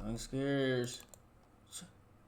Selling scares.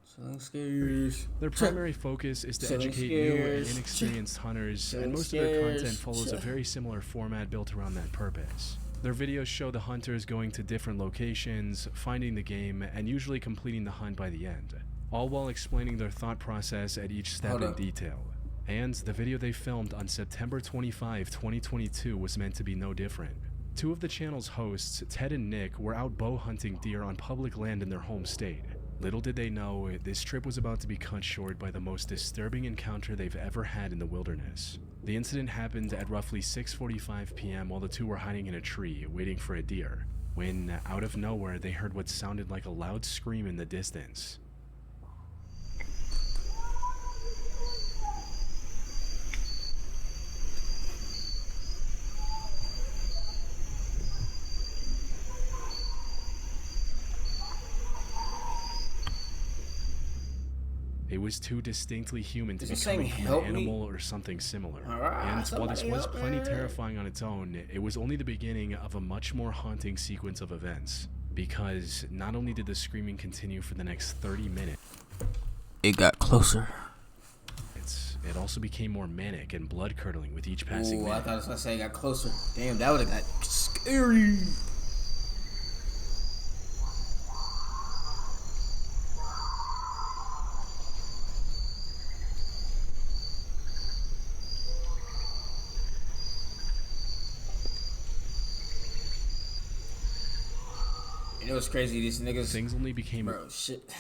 Selling scares. Their primary focus is to educate new and inexperienced hunters, and most of their content follows a very similar format built around that purpose. Their videos show the hunters going to different locations, finding the game, and usually completing the hunt by the end, all while explaining their thought process at each step in detail. And the video they filmed on September 25, 2022 was meant to be no different. Two of the channel's hosts, Ted and Nick, were out bow hunting deer on public land in their home state. Little did they know, this trip was about to be cut short by the most disturbing encounter they've ever had in the wilderness. The incident happened at roughly 6:45 p.m. while the two were hiding in a tree, waiting for a deer, when, out of nowhere, they heard what sounded like a loud scream in the distance. It was too distinctly human to be coming from an animal or something similar. And while this was plenty terrifying on its own, it was only the beginning of a much more haunting sequence of events. Because not only did the screaming continue for the next 30 minutes, it got closer. It also became more manic and blood-curdling with each passing minute. I thought I was going to say it got closer. Damn, that would have got scary. You know what's crazy? These niggas. Things only became. Bro, shit.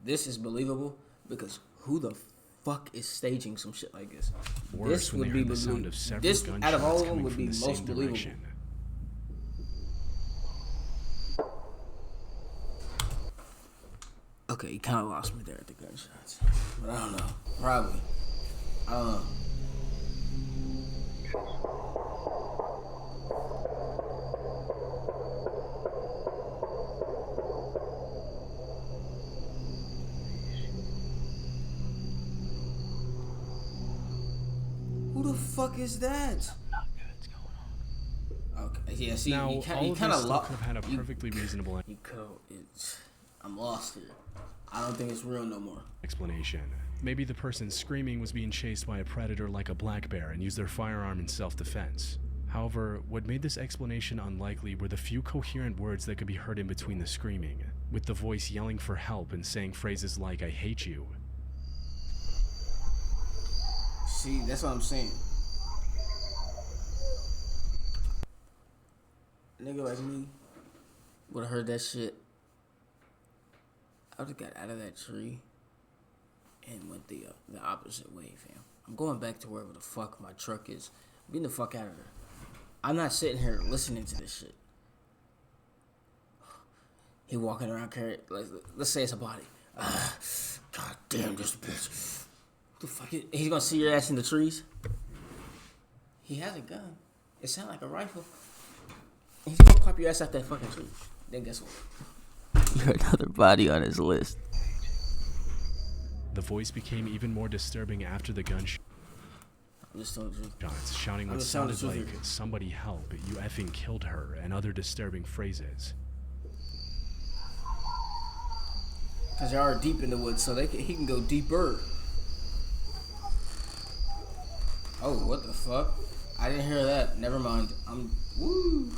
This is believable because who the fuck is staging some shit like this? This would be the sound of several gunshots out of all of them would be most believable. Okay, you kind of lost me there at the gunshots, but I don't know. Probably. I don't know. Who the fuck is that? Not good. What's going on? Okay, yeah. See, now, you kind of could have had a perfectly reasonable. I'm lost here. I don't think it's real no more. Explanation. Maybe the person screaming was being chased by a predator like a black bear and used their firearm in self-defense. However, what made this explanation unlikely were the few coherent words that could be heard in between the screaming, with the voice yelling for help and saying phrases like, "I hate you." See, that's what I'm saying. Nigga like me would have heard that shit. I would have got out of that tree and went the opposite way, fam. I'm going back to wherever the fuck my truck is. I'm getting the fuck out of there. I'm not sitting here listening to this shit. He walking around carrying, let's say it's a body. God damn this bitch. What the fuck? He's gonna see your ass in the trees? He has a gun. It sounds like a rifle. He's gonna pop your ass out that fucking tree. Then guess what? You're another body on his list. The voice became even more disturbing after the gunshot. I'm just telling the truth. Shots, shouting what sounded like, "Somebody help, you effing killed her," and other disturbing phrases. Because they are deep in the woods, so he can go deeper. Oh, what the fuck? I didn't hear that. Never mind. Woo.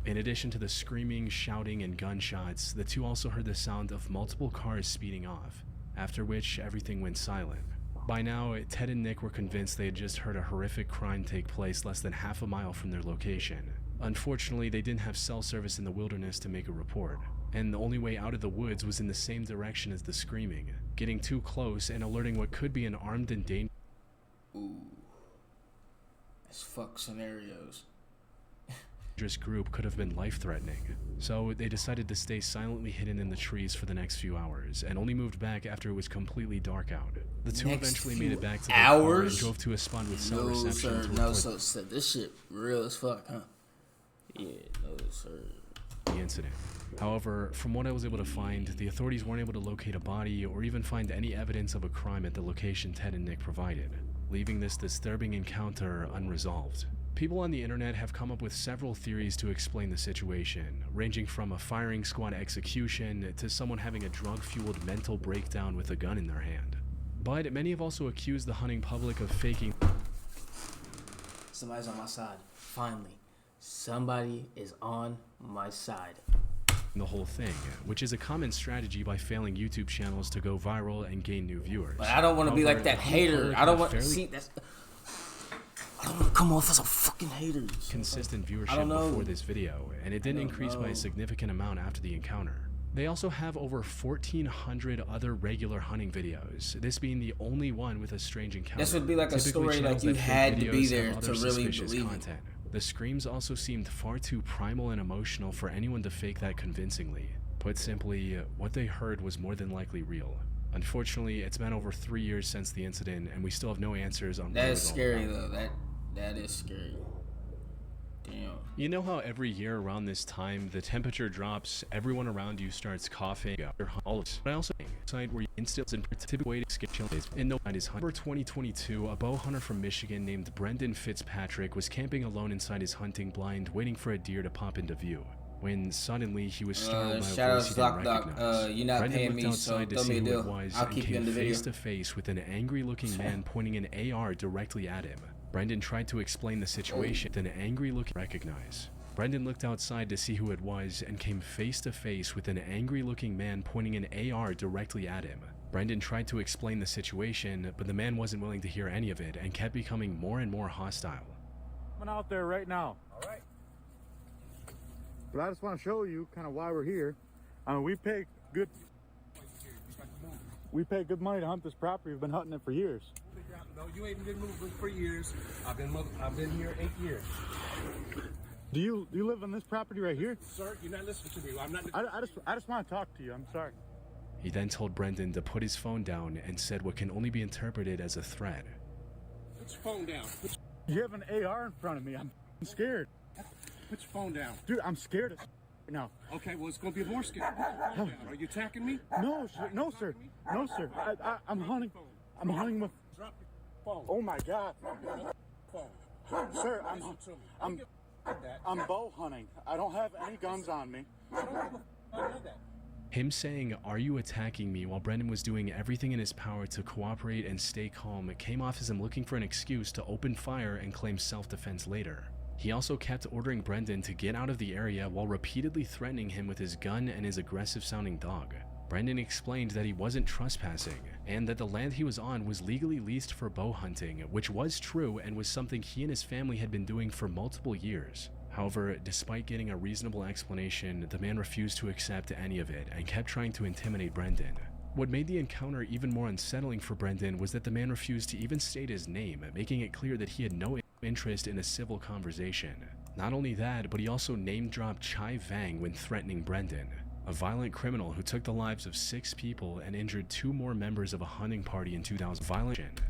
In addition to the screaming, shouting, and gunshots, the two also heard the sound of multiple cars speeding off, after which everything went silent. By now, Ted and Nick were convinced they had just heard a horrific crime take place less than half a mile from their location. Unfortunately, they didn't have cell service in the wilderness to make a report, and the only way out of the woods was in the same direction as the screaming, getting too close and alerting what could be an armed and dangerous as fuck scenarios. Group could have been life-threatening. So they decided to stay silently hidden in the trees for the next few hours, and only moved back after it was completely dark out. The two eventually made it back to their car and drove to a spot with cell reception. So this shit real as fuck, huh? Yeah, no sir. The incident. However, from what I was able to find, the authorities weren't able to locate a body or even find any evidence of a crime at the location Ted and Nick provided, leaving this disturbing encounter unresolved. People on the internet have come up with several theories to explain the situation, ranging from a firing squad execution to someone having a drug-fueled mental breakdown with a gun in their hand. But many have also accused the hunting public of faking. Somebody's on my side. Finally, somebody is on my side. The whole thing, which is a common strategy by failing YouTube channels to go viral and gain new viewers. But I don't want to be like that hater. I don't want to see that's. I don't want to come off as a fucking hater. Consistent viewership before this video, and it didn't increase by a significant amount after the encounter. They also have over 1,400 other regular hunting videos, this being the only one with a strange encounter. This would be like a story like you had to be there to really believe content. The screams also seemed far too primal and emotional for anyone to fake that convincingly. Put simply, what they heard was more than likely real. Unfortunately, it's been over 3 years since the incident, and we still have no answers on. That is scary though. That is scary. Damn. You know how every year around this time the temperature drops, everyone around you starts coughing, all of it. But I also think side where you instills in typical way to skip chill is in no is Hunter 2022, a bow hunter from Michigan named Brendan Fitzpatrick was camping alone inside his hunting blind, waiting for a deer to pop into view. When suddenly he was startled by a voice he didn't recognize. You're not Brendan paying looked me, outside so to see me a who deal. it was I'll and keep you in came the video. face to face with an angry-looking man pointing an AR directly at him. Brendan tried to explain the situation, then an angry-looking recognize. Brendan looked outside to see who it was and came face to face with an angry-looking man pointing an AR directly at him. Brendan tried to explain the situation, but the man wasn't willing to hear any of it and kept becoming more and more hostile. I'm out there right now. All right. But I just want to show you kind of why we're here. We pay good money to hunt this property. We've been hunting it for years. No, you ain't been moving for years. I've been here 8 years. Do you live on this property right here? Sir, you're not listening to me. I'm not. I just want to talk to you. I'm sorry. He then told Brendan to put his phone down and said what can only be interpreted as a threat. Put your phone down. You have an AR in front of me. I'm scared. Put your phone down. Dude, I'm scared now. Okay, well, it's going to be more scary. Put your phone down. Are you attacking me? No, sir. No, sir. No, sir. I'm hunting. I'm hunting with. Drop your phone. Oh my God. Phone. Sir, I'm bow hunting. I don't have any guns on me. I know that. Him saying, "Are you attacking me?" while Brendan was doing everything in his power to cooperate and stay calm, came off as him looking for an excuse to open fire and claim self-defense later. He also kept ordering Brendan to get out of the area while repeatedly threatening him with his gun and his aggressive-sounding dog. Brendan explained that he wasn't trespassing, and that the land he was on was legally leased for bow hunting, which was true and was something he and his family had been doing for multiple years. However, despite getting a reasonable explanation, the man refused to accept any of it and kept trying to intimidate Brendan. What made the encounter even more unsettling for Brendan was that the man refused to even state his name, making it clear that he had no interest in a civil conversation. Not only that, but he also name-dropped Chai Vang when threatening Brendan, a violent criminal who took the lives of 6 people and injured 2 more members of a hunting party in 2000.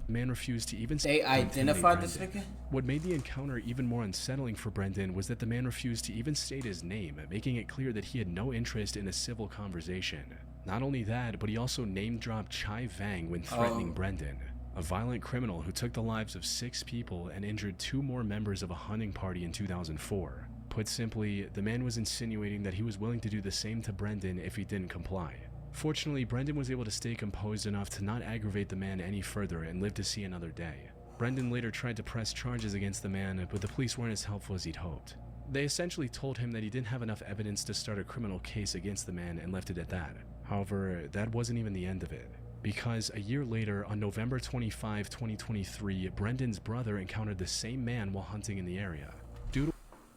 The man refused to even They identified this nigga? What made the encounter even more unsettling for Brendan was that the man refused to even state his name, making it clear that he had no interest in a civil conversation. Not only that, but he also name-dropped Chai Vang when threatening Brendan, a violent criminal who took the lives of 6 people and injured 2 more members of a hunting party in 2004. Put simply, the man was insinuating that he was willing to do the same to Brendan if he didn't comply. Fortunately, Brendan was able to stay composed enough to not aggravate the man any further and live to see another day. Brendan later tried to press charges against the man, but the police weren't as helpful as he'd hoped. They essentially told him that he didn't have enough evidence to start a criminal case against the man and left it at that. However, that wasn't even the end of it, because a year later, on November 25, 2023, Brendan's brother encountered the same man while hunting in the area.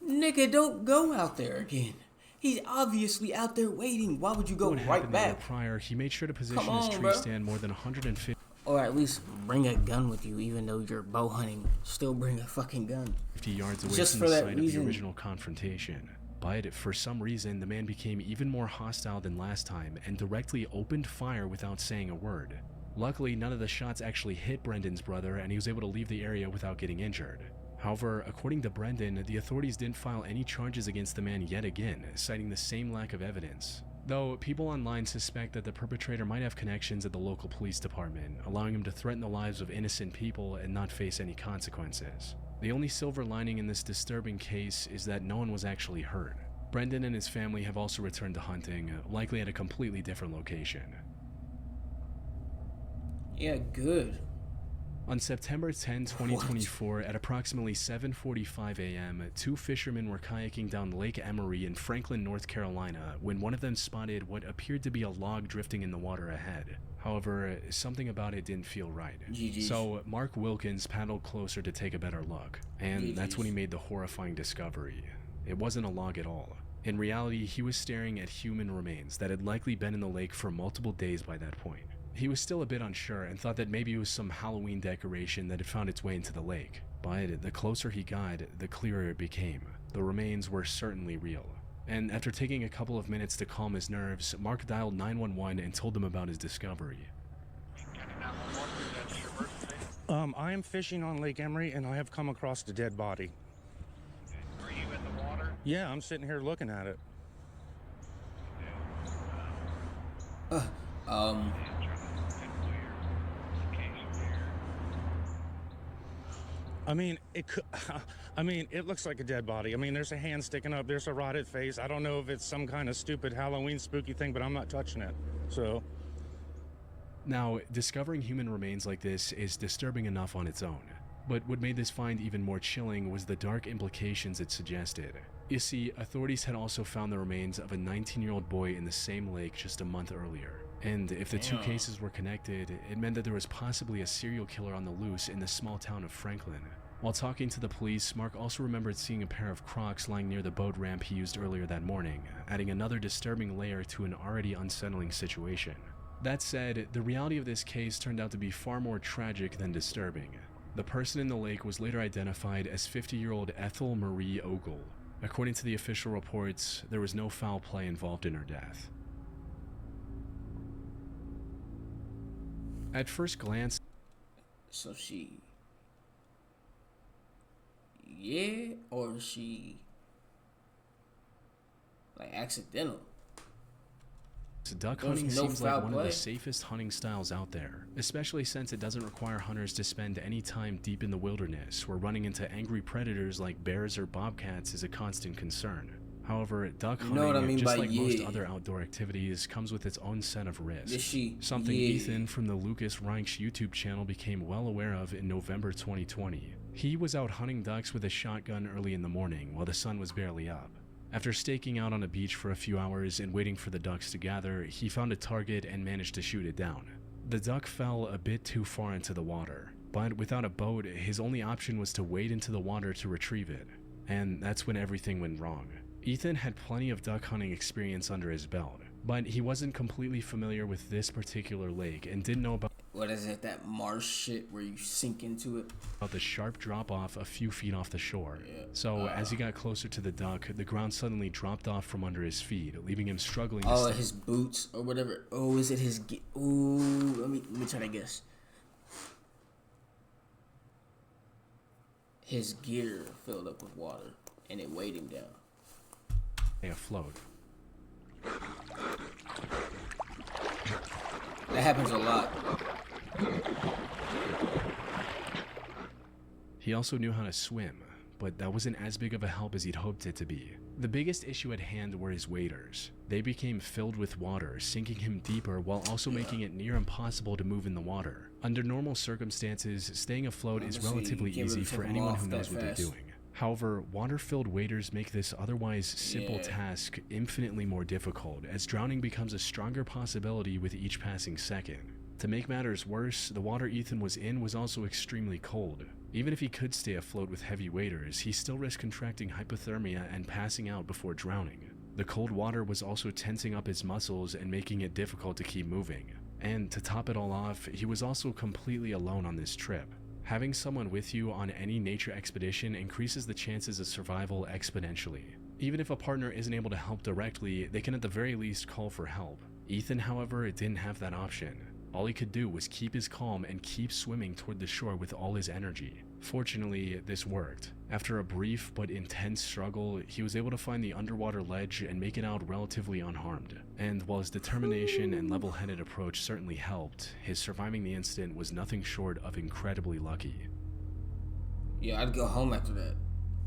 Nigga, don't go out there again. He's obviously out there waiting. Why would you go right back? Prior, he made sure to position his tree stand more than 150. Or at least bring a gun with you, even though you're bow hunting. Still bring a fucking gun. 50 yards away Just from for the that site reason. of the original confrontation. But for some reason, the man became even more hostile than last time and directly opened fire without saying a word. Luckily, none of the shots actually hit Brendan's brother, and he was able to leave the area without getting injured. However, according to Brendan, the authorities didn't file any charges against the man yet again, citing the same lack of evidence. Though, people online suspect that the perpetrator might have connections at the local police department, allowing him to threaten the lives of innocent people and not face any consequences. The only silver lining in this disturbing case is that no one was actually hurt. Brendan and his family have also returned to hunting, likely at a completely different location. Yeah, good. On September 10, 2024, at approximately 7:45 a.m., two fishermen were kayaking down Lake Emery in Franklin, North Carolina, when one of them spotted what appeared to be a log drifting in the water ahead. However, something about it didn't feel right. GG's. So Mark Wilkins paddled closer to take a better look, and that's when he made the horrifying discovery. It wasn't a log at all. In reality, he was staring at human remains that had likely been in the lake for multiple days by that point. He was still a bit unsure and thought that maybe it was some Halloween decoration that had found its way into the lake. But the closer he got, the clearer it became. The remains were certainly real. And after taking a couple of minutes to calm his nerves, Mark dialed 911 and told them about his discovery. I am fishing on Lake Emery and I have come across a dead body. Are you in the water? Yeah, I'm sitting here looking at it. I mean, it could. I mean, it looks like a dead body. I mean, there's a hand sticking up. There's a rotted face. I don't know if it's some kind of stupid Halloween spooky thing, but I'm not touching it. So. Now, discovering human remains like this is disturbing enough on its own. But what made this find even more chilling was the dark implications it suggested. You see, authorities had also found the remains of a 19-year-old boy in the same lake just a month earlier. And if the two cases were connected, it meant that there was possibly a serial killer on the loose in the small town of Franklin. While talking to the police, Mark also remembered seeing a pair of Crocs lying near the boat ramp he used earlier that morning, adding another disturbing layer to an already unsettling situation. That said, the reality of this case turned out to be far more tragic than disturbing. The person in the lake was later identified as 50-year-old Ethel Marie Ogle. According to the official reports, there was no foul play involved in her death. At first glance, So she... Yeah, or she... like, accidental? duck There's hunting no seems like foul one of play. the safest hunting styles out there, especially since it doesn't require hunters to spend any time deep in the wilderness, where running into angry predators like bears or bobcats is a constant concern. However, duck hunting, know what I mean just by like most yeah. other outdoor activities, comes with its own set of risks. Is she? Something Yeah. Ethan from the Lucas Reinsch YouTube channel became well aware of in November 2020. He was out hunting ducks with a shotgun early in the morning while the sun was barely up. After staking out on a beach for a few hours and waiting for the ducks to gather, he found a target and managed to shoot it down. The duck fell a bit too far into the water, but without a boat, his only option was to wade into the water to retrieve it. And that's when everything went wrong. Ethan had plenty of duck hunting experience under his belt, but he wasn't completely familiar with this particular lake and didn't know about What is it, that marsh shit where you sink into it? the sharp drop-off a few feet off the shore. So as he got closer to the duck, the ground suddenly dropped off from under his feet, leaving him struggling to Oh, stand. his boots or whatever. Oh, is it his... Ooh, let me try to guess. His gear filled up with water, and it weighed him down. afloat. That happens a lot. He also knew how to swim, but that wasn't as big of a help as he'd hoped it to be. The biggest issue at hand were his waders. They became filled with water, sinking him deeper while also making it near impossible to move in the water. Under normal circumstances, staying afloat is Honestly, relatively you can't easy really for take 'em anyone off who knows that what they're fast. doing. However, water-filled waders make this otherwise simple Yeah. task infinitely more difficult, as drowning becomes a stronger possibility with each passing second. To make matters worse, the water Ethan was in was also extremely cold. Even if he could stay afloat with heavy waders, he still risked contracting hypothermia and passing out before drowning. The cold water was also tensing up his muscles and making it difficult to keep moving. And to top it all off, he was also completely alone on this trip. Having someone with you on any nature expedition increases the chances of survival exponentially. Even if a partner isn't able to help directly, they can at the very least call for help. Ethan, however, didn't have that option. All he could do was keep his calm and keep swimming toward the shore with all his energy. Fortunately, this worked. After a brief but intense struggle, he was able to find the underwater ledge and make it out relatively unharmed. And while his determination and level-headed approach certainly helped, his surviving the incident was nothing short of incredibly lucky. Yeah, I'd go home after that.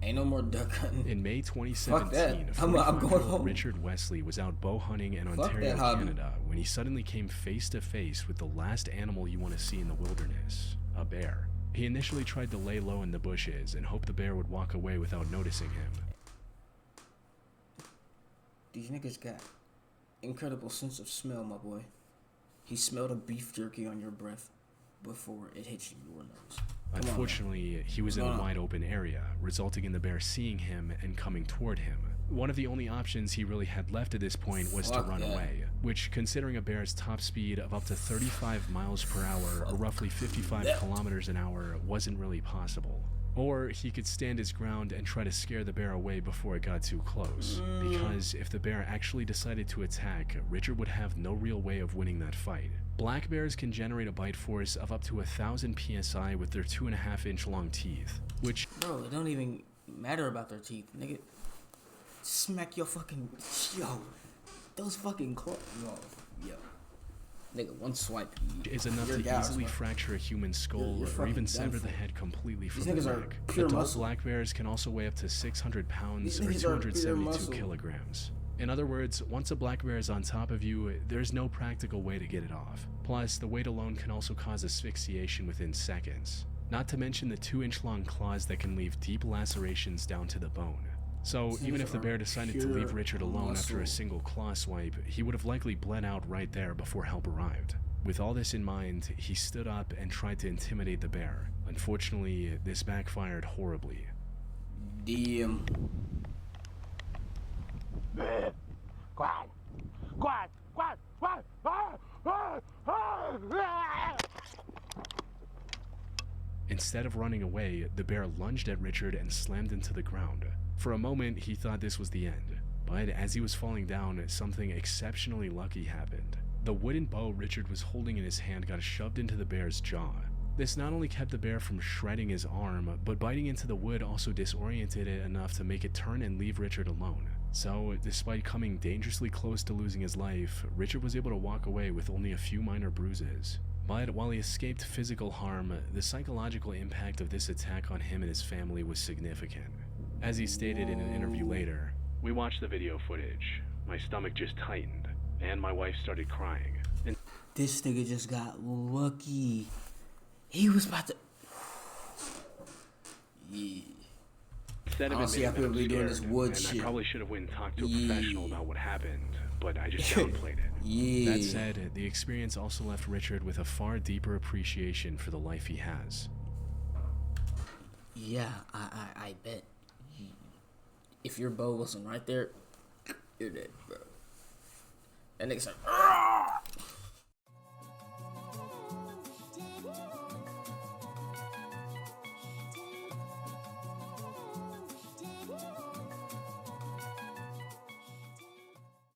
Ain't no more duck hunting. In May Fuck 2017, that. I'm going 44-year-old home. Richard Wesley was out bow hunting in Fuck Ontario, that hobby. Canada, when he suddenly came face to face with the last animal you want to see in the wilderness, a bear. He initially tried to lay low in the bushes and hoped the bear would walk away without noticing him. These niggas got incredible sense of smell, my boy. He smelled a beef jerky on your breath before it hit your nose. Unfortunately, he was in a wide open area, resulting in the bear seeing him and coming toward him. One of the only options he really had left at this point was to run away, which, considering a bear's top speed of up to 35 miles per hour, or roughly 55 kilometers an hour, wasn't really possible. Or he could stand his ground and try to scare the bear away before it got too close, because if the bear actually decided to attack, Richard would have no real way of winning that fight. Black bears can generate a bite force of up to 1,000 psi with their 2.5-inch long teeth, which... Bro, it don't even matter about their teeth, nigga. Smack your fucking... Yo, those fucking claws... Yo. Nigga, one swipe. Is enough to easily fracture a human skull or even sever the head completely from the neck. Adult black bears can also weigh up to 600 pounds or 272 kilograms. In other words, once a black bear is on top of you, there's no practical way to get it off. Plus, the weight alone can also cause asphyxiation within seconds. Not to mention the 2-inch long claws that can leave deep lacerations down to the bone. So, even if the bear decided to leave Richard alone after a single claw swipe, he would have likely bled out right there before help arrived. With all this in mind, he stood up and tried to intimidate the bear. Unfortunately, this backfired horribly. Damn. Quiet. Quiet. Quiet. Quiet. Instead of running away, the bear lunged at Richard and slammed into the ground. For a moment, he thought this was the end, but as he was falling down, something exceptionally lucky happened. The wooden bow Richard was holding in his hand got shoved into the bear's jaw. This not only kept the bear from shredding his arm, but biting into the wood also disoriented it enough to make it turn and leave Richard alone. So, despite coming dangerously close to losing his life, Richard was able to walk away with only a few minor bruises. But while he escaped physical harm, the psychological impact of this attack on him and his family was significant. As he stated in an interview later, "We watched the video footage. My stomach just tightened, and my wife started crying." And this nigga just got lucky. He was about to... Yeah. Instead of see how people be doing this wood shit. I probably should have went and talked to a professional about what happened, but I just downplayed it. Yeah. That said, the experience also left Richard with a far deeper appreciation for the life he has. Yeah, I bet. If your bow wasn't right there, you're dead, bro. That nigga's like,